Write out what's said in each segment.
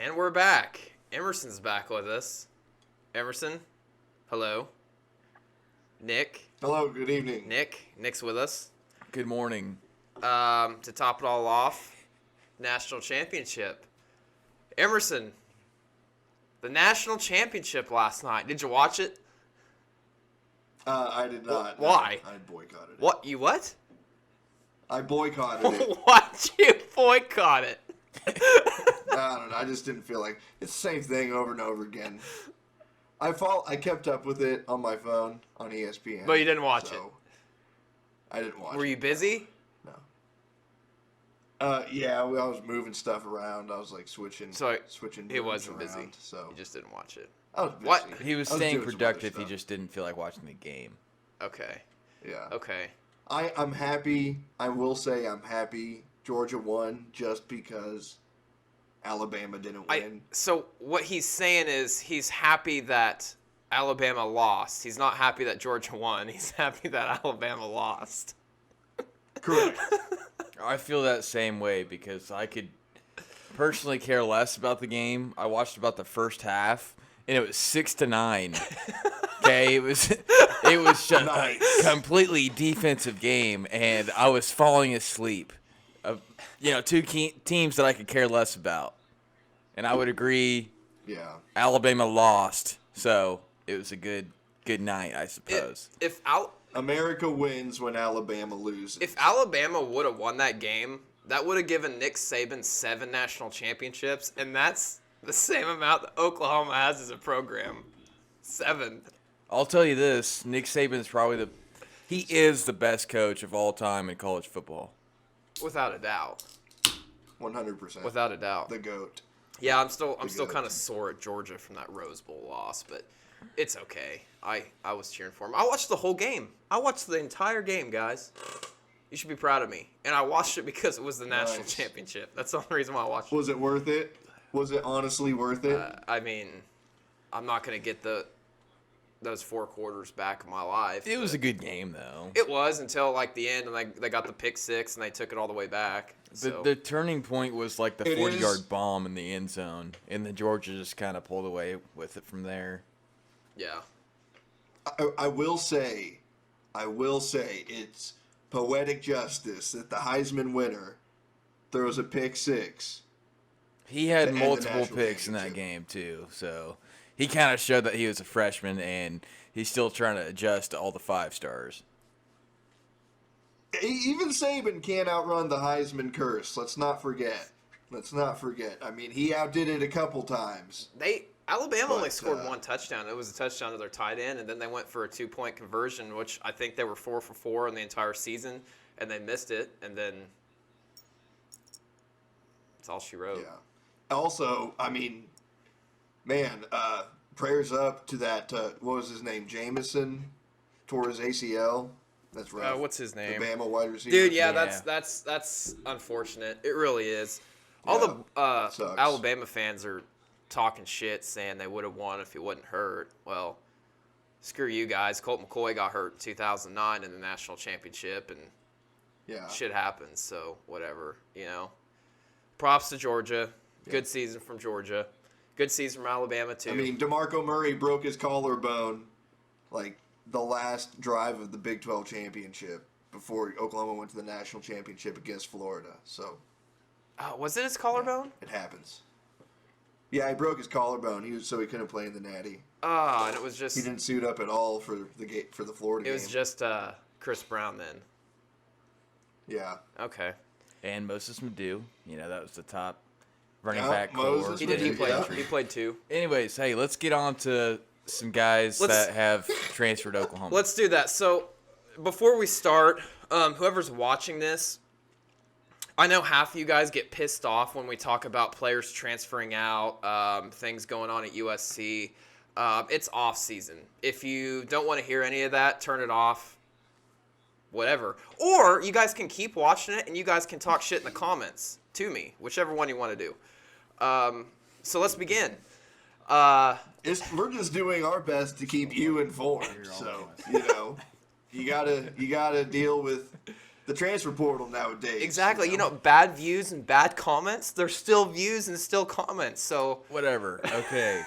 And we're back. Emerson's back with us. Emerson, hello. Nick. Hello, good evening. Nick's with us. Good morning. To top it all off, national championship. Emerson, the national championship last night. Did you watch it? I did not. Why? No, I boycotted it. What? You what? I boycotted it. Why'd you boycott it? I don't know. I just didn't feel like it's the same thing over and over again. I kept up with it on my phone on ESPN. But you didn't watch it. I didn't watch it. Were you busy? No. Yeah, I was moving stuff around. I was like switching. He wasn't around, busy. So You just didn't watch it. I was busy. What? He was I staying doing some other productive. He stuff. just didn't feel like watching the game. Okay. Yeah. Okay. I'm happy. I will say I'm happy Georgia won just because Alabama didn't win. So what he's saying is he's happy that Alabama lost. He's not happy that Georgia won. He's happy that Alabama lost. Correct. I feel that same way because I could personally care less about the game. I watched about the first half, and it was 6-9. Okay, it was just a completely defensive game, and I was falling asleep. Two teams that I could care less about, and I would agree. Yeah. Alabama lost, so it was a good night, I suppose. If America wins when Alabama loses. If Alabama would have won that game, that would have given Nick Saban 7 national championships, and that's the same amount that Oklahoma has as a program. 7. I'll tell you this: Nick Saban is probably he is the best coach of all time in college football. Without a doubt. 100%. Without a doubt. The GOAT. Yeah, I'm still kind of sore at Georgia from that Rose Bowl loss, but it's okay. I was cheering for him. I watched the whole game. I watched the entire game, guys. You should be proud of me. And I watched it because it was the national championship. That's the only reason why I watched it. Was it worth it? Was it honestly worth it? I mean, I'm not going to get those 4 quarters back in my life. It was a good game, though. It was until like the end, and they got the pick 6, and they took it all the way back. So. The turning point was like the 40-yard bomb in the end zone, and then Georgia just kind of pulled away with it from there. Yeah. I will say it's poetic justice that the Heisman winner throws a pick 6. He had multiple picks in that game, too, so he kind of showed that he was a freshman, and he's still trying to adjust to all the 5 stars. Even Saban can't outrun the Heisman curse. Let's not forget. I mean, he outdid it a couple times. Alabama only scored 1 touchdown. It was a touchdown to their tight end, and then they went for a 2-point conversion, which I think they were 4 for 4 in the entire season, and they missed it, and then that's all she wrote. Yeah. Also, I mean, man, prayers up to that, what was his name, Jameson, tore his ACL. That's right. What's his name? The Bama wide receiver. Dude, yeah. That's unfortunate. It really is. All the Alabama fans are talking shit, saying they would have won if he wasn't hurt. Well, screw you guys. Colt McCoy got hurt in 2009 in the national championship, and shit happens. So whatever, Props to Georgia. Yeah. Good season from Georgia. Good season from Alabama too. I mean, DeMarco Murray broke his collarbone, like the last drive of the Big 12 championship before Oklahoma went to the national championship against Florida. So, was it his collarbone? Yeah, it happens. Yeah, he broke his collarbone. So he couldn't play in the Natty. And it was just he didn't suit up at all for the Florida game. It was just Chris Brown then. Yeah. Okay. And Moses Madu, that was the top running back core. He did. He played 2. Anyways, hey, let's get on to some guys that have transferred to Oklahoma. Let's do that. So, before we start, whoever's watching this, I know half of you guys get pissed off when we talk about players transferring out, things going on at USC. It's off season. If you don't want to hear any of that, turn it off. Whatever. Or you guys can keep watching it, and you guys can talk shit in the comments to me, whichever one you want to do. So let's begin. We're just doing our best to keep you informed. So you gotta deal with the transfer portal nowadays. Exactly. You know, bad views and bad comments, they're still views and still comments. So Whatever. Okay.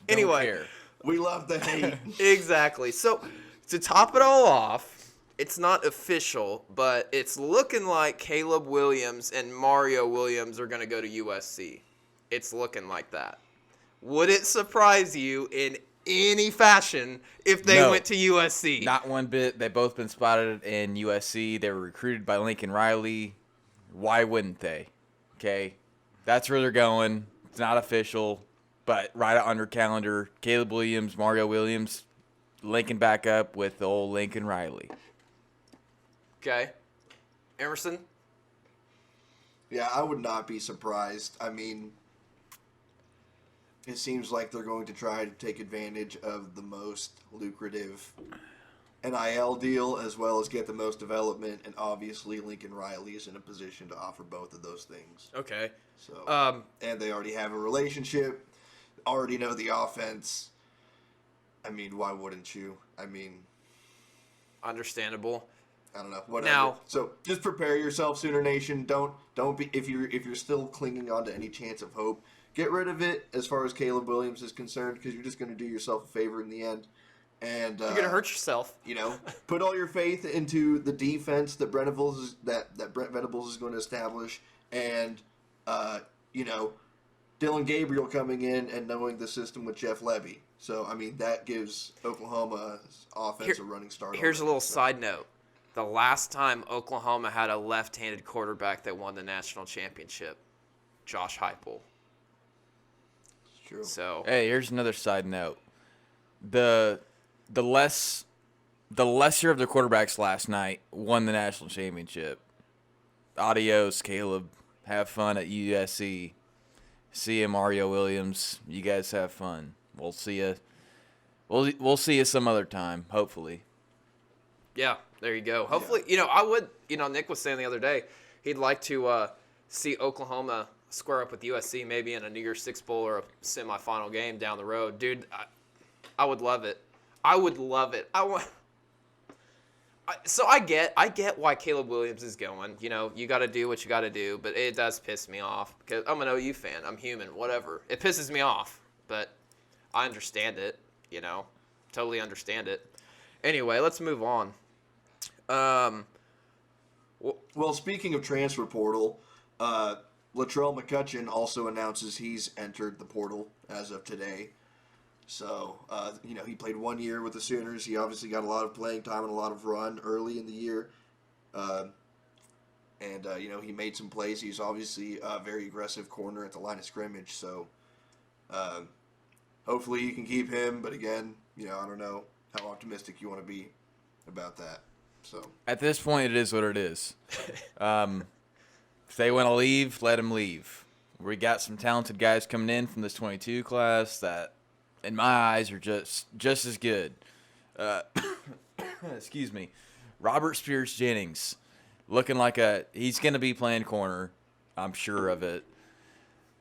Anyway. Don't care. We love the hate. Exactly. So to top it all off, it's not official, but it's looking like Caleb Williams and Mario Williams are going to go to USC. It's looking like that. Would it surprise you in any fashion if they No. went to USC? Not one bit. They've both been spotted in USC. They were recruited by Lincoln Riley. Why wouldn't they? Okay. That's where they're going. It's not official, but right on your calendar, Caleb Williams, Mario Williams, linking back up with the old Lincoln Riley. Okay. Emerson? Yeah, I would not be surprised. I mean, it seems like they're going to try to take advantage of the most lucrative NIL deal as well as get the most development, and obviously Lincoln Riley is in a position to offer both of those things. Okay. So, and they already have a relationship, already know the offense. I mean, why wouldn't you? I mean, Understandable. I don't know. Whatever. Now- So just prepare yourself, Sooner Nation. Don't be if you're still clinging on to any chance of hope. Get rid of it as far as Caleb Williams is concerned, because you're just going to do yourself a favor in the end. And You're going to hurt yourself. You know, put all your faith into the defense that Brent Venables is going to establish, and you know, Dylan Gabriel coming in and knowing the system with Jeff Levy. So I mean, that gives Oklahoma's offense a running start. Here's a little side note. The last time Oklahoma had a left-handed quarterback that won the national championship, Josh Heupel. True. So Hey, here's another side note. The lesser of the quarterbacks last night won the national championship. Adios, Caleb. Have fun at USC. See you, Mario Williams. You guys have fun. We'll see you. We'll see you some other time, hopefully. yeah, there you go. Hopefully, you know, I would. You know, Nick was saying the other day he'd like to see Oklahoma square up with USC, maybe in a New Year's Six Bowl or a semifinal game down the road. Dude, I would love it. I would love it. So I get why Caleb Williams is going. You know, you got to do what you got to do, but it does piss me off because I'm an OU fan. I'm human, whatever. It pisses me off, but I understand it. You know, totally understand it. Anyway, let's move on. Well, speaking of transfer portal, Latrell McCutcheon also announces he's entered the portal as of today. So, you know, he played 1 year with the Sooners. He obviously got a lot of playing time and a lot of run early in the year. You know, he made some plays. He's obviously a very aggressive corner at the line of scrimmage. So, hopefully you can keep him. But again, you know, I don't know how optimistic you want to be about that. So At this point, it is what it is. If they want to leave, let them leave. We got some talented guys coming in from this 22 class that, in my eyes, are just as good. Excuse me. Robert Spears Jennings, looking like he's going to be playing corner. I'm sure of it.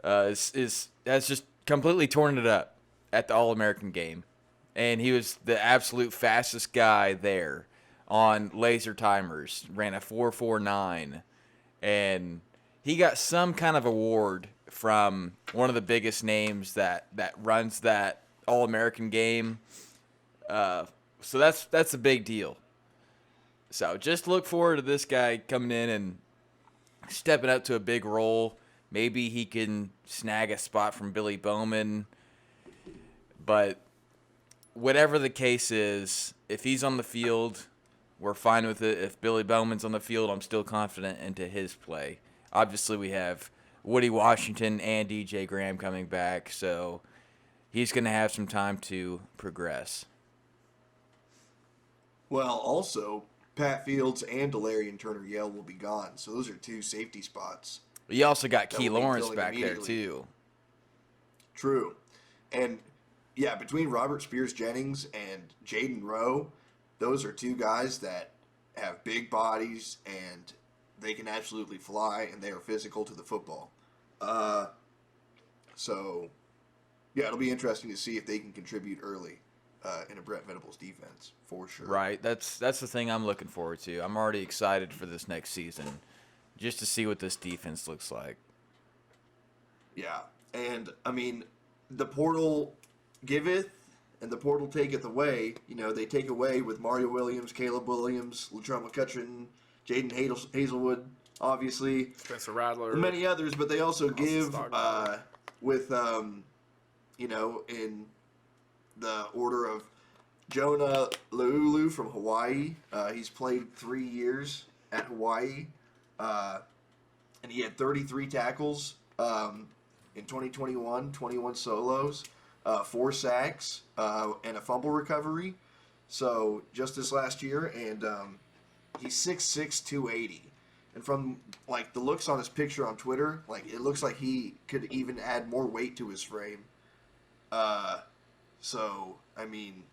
Has just completely torn it up at the All-American game. And he was the absolute fastest guy there on laser timers. Ran a 4.49. And he got some kind of award from one of the biggest names that runs that All-American game. So that's a big deal. So just look forward to this guy coming in and stepping up to a big role. Maybe he can snag a spot from Billy Bowman. But whatever the case is, if he's on the field, we're fine with it. If Billy Bowman's on the field, I'm still confident into his play. Obviously, we have Woody Washington and DJ Graham coming back, so he's going to have some time to progress. well, also Pat Fields and Delarian Turner-Yell will be gone. So those are two safety spots. You also got That Key will be Lawrence filling back there, immediately. too. True. And, yeah, between Robert Spears Jennings and Jaden Rowe, those are two guys that have big bodies and they can absolutely fly and they are physical to the football. So, yeah, it'll be interesting to see if they can contribute early. in a Brent Venables defense for sure. Right. That's the thing I'm looking forward to. I'm already excited for this next season, just to see what this defense looks like. Yeah, and I mean, the portal giveth, and the portal taketh away. You know, they take away with Mario Williams, Caleb Williams, Latrell McCutcheon, Jaden Hazelwood, obviously, Spencer Rattler, and many others. But they also give Stockton. with you know, in the order of Jonah Laulu from Hawaii. He's played 3 years at Hawaii, and he had 33 tackles in 2021, 21 solos, 4 sacks, and a fumble recovery. So just this last year, and he's 6'6", 280. And from like the looks on his picture on Twitter, like it looks like he could even add more weight to his frame. So I mean,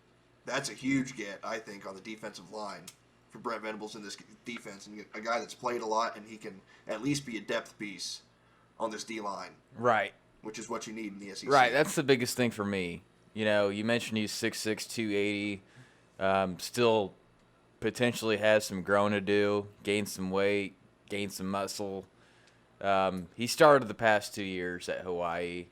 that's a huge get, I think, on the defensive line for Brent Venables in this defense, and a guy that's played a lot, and he can at least be a depth piece on this D line. Right. Which is what you need in the SEC. Right. That's the biggest thing for me. You know, you mentioned he's 6'6", 280. Still potentially has some growing to do, gain some weight, gain some muscle. He started the past 2 years at Hawaii.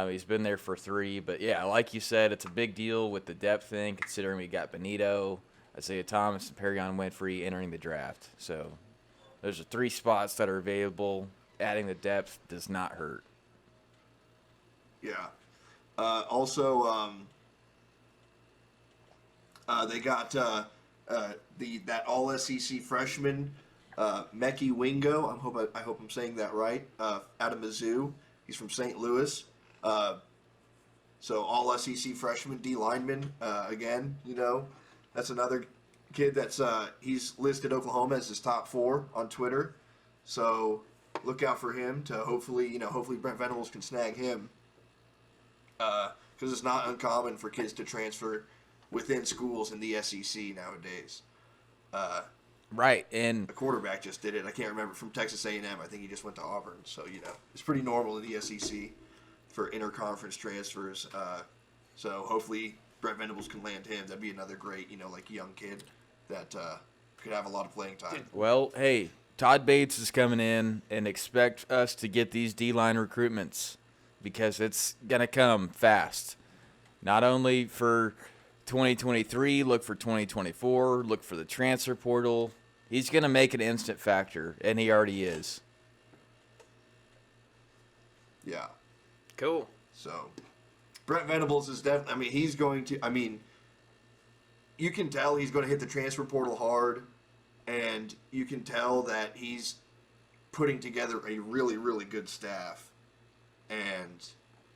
He's been there for 3. But, yeah, like you said, it's a big deal with the depth thing, considering we got Benito, Isaiah Thomas, and Perion Winfrey entering the draft. So those are 3 spots that are available. Adding the depth does not hurt. Yeah. Also, they got that All SEC freshman Mekhi Wingo. I hope I'm saying that right. Out of Mizzou, he's from St. Louis. So All SEC freshman D lineman again. You know, that's another kid that's he's listed Oklahoma as his top 4 on Twitter. So look out for him to hopefully Brent Venables can snag him. Because it's not uncommon for kids to transfer within schools in the SEC nowadays. Right, and a quarterback just did it. I can't remember, from Texas A&M. I think he just went to Auburn. So, you know, it's pretty normal in the SEC for interconference transfers. So hopefully Brent Venables can land him. That'd be another great, like young kid that could have a lot of playing time. Well, hey, Todd Bates is coming in, and expect us to get these D-line recruitments, because it's going to come fast. Not only for 2023, look for 2024, look for the transfer portal. He's going to make an instant factor, and he already is. Yeah. Cool. So, Brent Venables is definitely, he's going to, you can tell he's going to hit the transfer portal hard, and you can tell that he's putting together a really, really good staff. And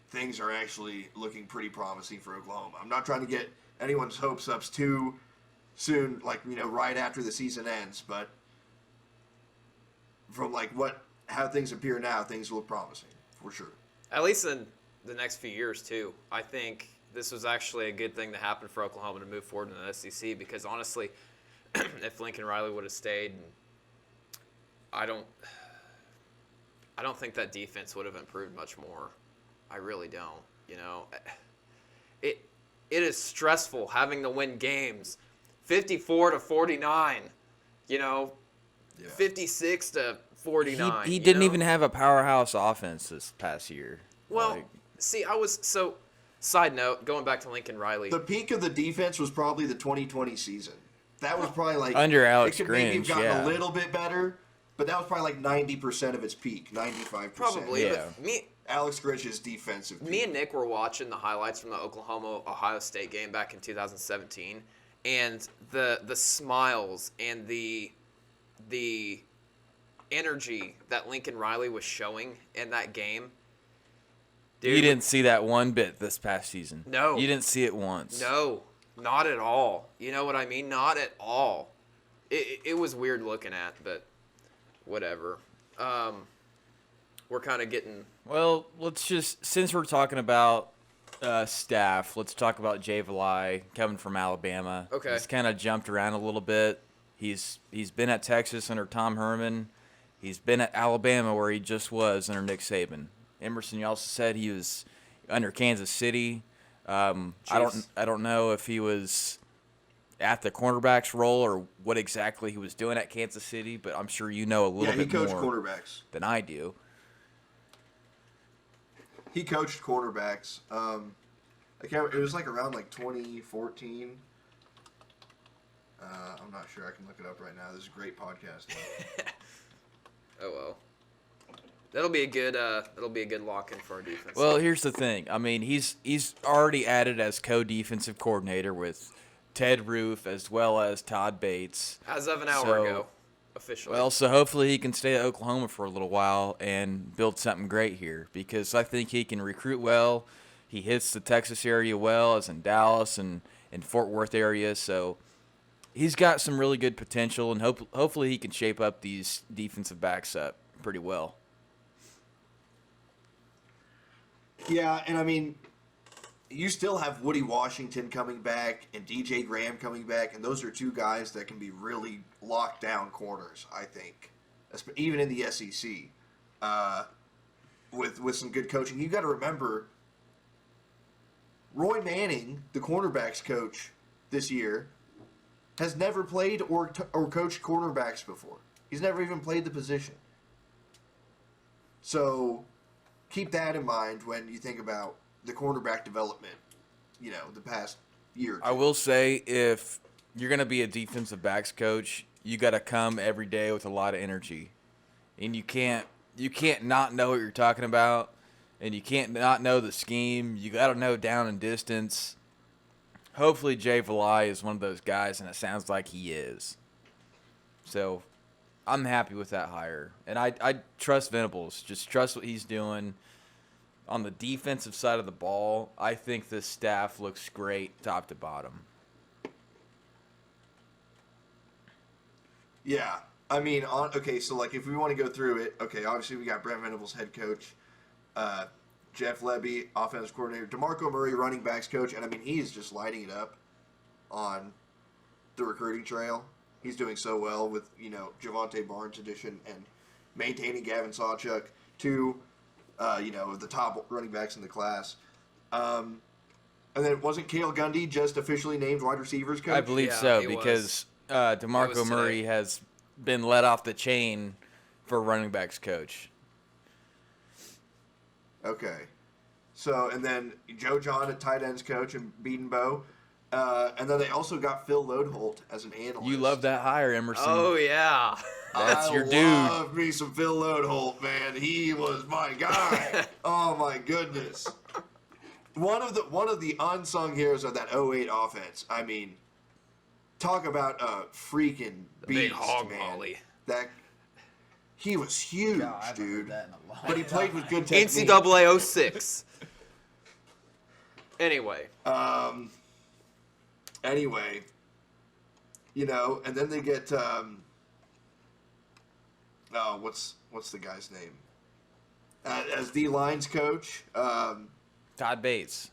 things are actually looking pretty promising for Oklahoma. I'm not trying to get anyone's hopes up too soon, right after the season ends, but from how things appear now, things look promising for sure. At least in the next few years too. I think this was actually a good thing to happen for Oklahoma to move forward in the SEC, because honestly, if Lincoln Riley would have stayed, I don't think that defense would have improved much more. I really don't. It is stressful having to win games, 54-49. 56-49. He didn't even have a powerhouse offense this past year. Well, side note, going back to Lincoln Riley. The peak of the defense was probably the 2020 season. That was probably under Alex it could Grinch, maybe have gotten a little bit better. But that was probably 90% of its peak, 95%. Probably, yeah. But Alex Grinch's defensive peak. Me and Nick were watching the highlights from the Oklahoma-Ohio State game back in 2017, and the smiles and the energy that Lincoln Riley was showing in that game. Dude, you didn't see that one bit this past season. No. You didn't see it once. No, not at all. You know what I mean? Not at all. It was weird looking at, but whatever. We're kind of getting... Well, since we're talking about staff, let's talk about Jay Valai coming from Alabama. Okay. He's kind of jumped around a little bit. He's been at Texas under Tom Herman. He's been at Alabama, where he just was under Nick Saban. Emerson, you also said he was under Kansas City. Chiefs. I don't know if he was at the cornerback's role or what exactly he was doing at Kansas City, but I'm sure you know a little he bit coached more quarterbacks. than I do. He coached quarterbacks. It was like around like 2014. I'm not sure. I can look it up right now. This is a great podcast. Oh well. That'll be a good lock-in for our defense. Well, here's the thing. I mean, he's already added as co-defensive coordinator with Ted Roof as well as Todd Bates. As of an hour ago, officially. Well, so hopefully he can stay at Oklahoma for a little while and build something great here because I think he can recruit well. He hits the Texas area well, as in Dallas and Fort Worth area. So he's got some really good potential, and hopefully he can shape up these defensive backs up pretty well. Yeah, and I mean, you still have Woody Washington coming back and DJ Graham coming back, and those are two guys that can be really locked down corners, I think, even in the SEC, with some good coaching. You got to remember, Roy Manning, the cornerbacks coach this year, has never played or coached cornerbacks before. He's never even played the position. So keep that in mind when you think about the cornerback development, the past year or two. I will say, if you're going to be a defensive backs coach, you got to come every day with a lot of energy. And you can't not know what you're talking about, and you can't not know the scheme. You got to know down and distance. Hopefully Jay Valai is one of those guys, and it sounds like he is. So I'm happy with that hire. And I trust Venables. Just trust what he's doing. On the defensive side of the ball, I think this staff looks great top to bottom. Yeah. I mean, so like if we want to go through it, obviously we got Brent Venables, head coach, Jeff Lebby, offensive coordinator, DeMarco Murray, running backs coach, and I mean, he's just lighting it up on the recruiting trail. He's doing so well with, Javonte Barnes addition and maintaining Gavin Sawchuk to, the top running backs in the class. And then wasn't Cale Gundy just officially named wide receivers coach? I believe Yeah, so, he because was DeMarco today. Murray has been let off the chain for running backs coach. Okay. So, and then Joe John at tight ends coach and Beatonbow. And then they also got Phil Lodeholt as an analyst. You love that hire, Emerson. Oh yeah. That's your dude. I love me some Phil Lodeholt, man. He was my guy. Oh my goodness. One of the unsung heroes of that 08 offense. I mean, talk about a freaking beast, Big hog man. molly. He was huge, God, I haven't dude. heard that in a long But he played with good technique. NCAA 06. Anyway. Anyway, and then they get what's the guy's name? As D line's coach, Todd Bates.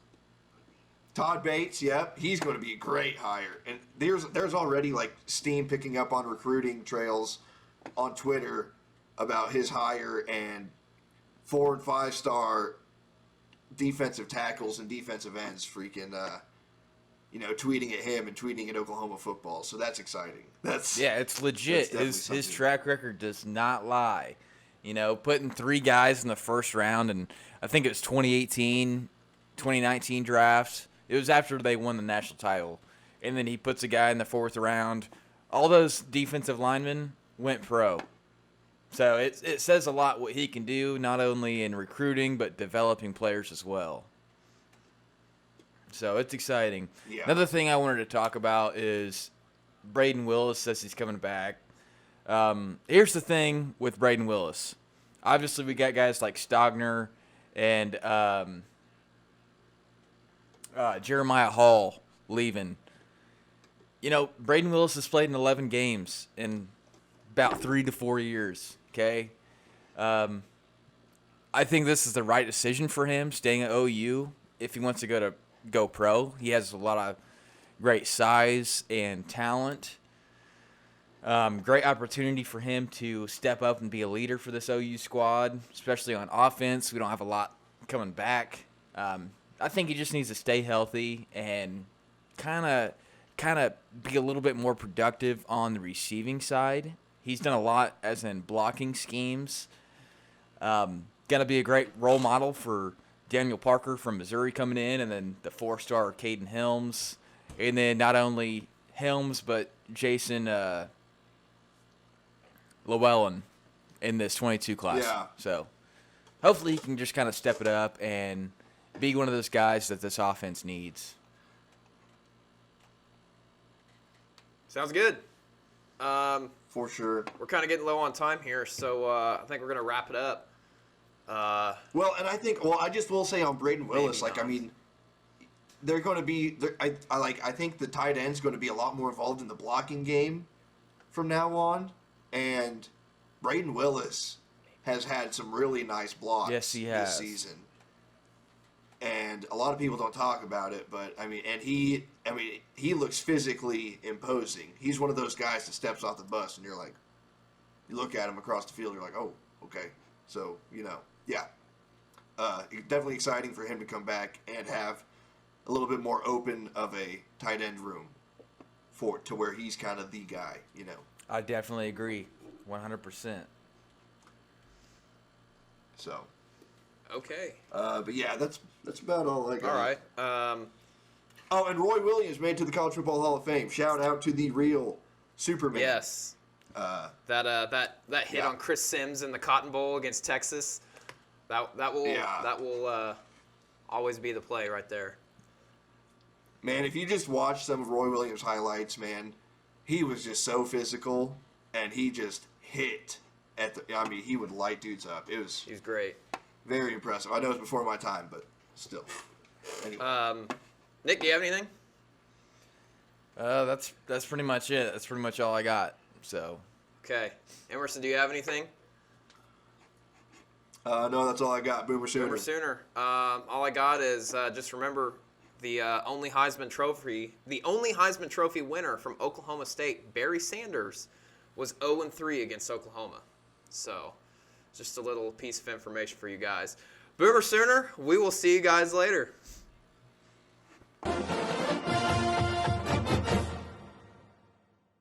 Todd Bates. Yep, he's going to be a great hire. And there's already like steam picking up on recruiting trails on Twitter about his hire and 4- and 5-star defensive tackles and defensive ends freaking tweeting at him and tweeting at Oklahoma football. So that's exciting. It's legit. That's His something. track record does not lie. Putting 3 guys in the first round, and I think it was 2018, 2019 drafts. It was after they won the national title. And then he puts a guy in the 4th round. All those defensive linemen went pro. So it says a lot what he can do, not only in recruiting, but developing players as well. So it's exciting. Yeah. Another thing I wanted to talk about is Braden Willis says he's coming back. Here's the thing with Braden Willis. Obviously, we got guys like Stogner and Jeremiah Hall leaving. Braden Willis has played in 11 games in about 3 to 4 years, okay? I think this is the right decision for him, staying at OU. If he wants to go pro, he has a lot of great size and talent. Great opportunity for him to step up and be a leader for this OU squad, especially on offense. We don't have a lot coming back. I think he just needs to stay healthy and kind of be a little bit more productive on the receiving side. He's done a lot as in blocking schemes. Gonna be a great role model for Daniel Parker from Missouri coming in, and then the 4-star Caden Helms, and then not only Helms but Jason Llewellyn in this 22 class. Yeah. So hopefully he can just kind of step it up and be one of those guys that this offense needs. Sounds good. For sure. We're kind of getting low on time here, so I think we're going to wrap it up. Well, and I think, I just will say on Braden Willis, Maybe not. I mean, they're going to be, I think the tight end's going to be a lot more involved in the blocking game from now on, and Braden Willis has had some really nice blocks Yes, he has. this season. And a lot of people don't talk about it, but he looks physically imposing. He's one of those guys that steps off the bus, and you're like, you look at him across the field, you're like, oh, okay. So, yeah. Definitely exciting for him to come back and have a little bit more open of a tight end room to where he's kind of the guy, I definitely agree, 100%. So. Okay. But yeah, that's about all I got. All right. Oh, and Roy Williams made to the College Football Hall of Fame. Shout out to the real Superman. Yes. That hit yeah. on Chris Sims in the Cotton Bowl against Texas. That will always be the play right there. Man, if you just watch some of Roy Williams' highlights, man, he was just so physical, and he just hit he would light dudes up. He's great. Very impressive. I know it's before my time, but still. Anyway. Nick, do you have anything? That's pretty much it. That's pretty much all I got. So. Okay. Emerson, do you have anything? No, that's all I got. Boomer Sooner. Boomer Sooner. All I got is just remember the only Heisman Trophy winner from Oklahoma State, Barry Sanders, was 0-3 against Oklahoma. So, just a little piece of information for you guys. Boomer Sooner, we will see you guys later.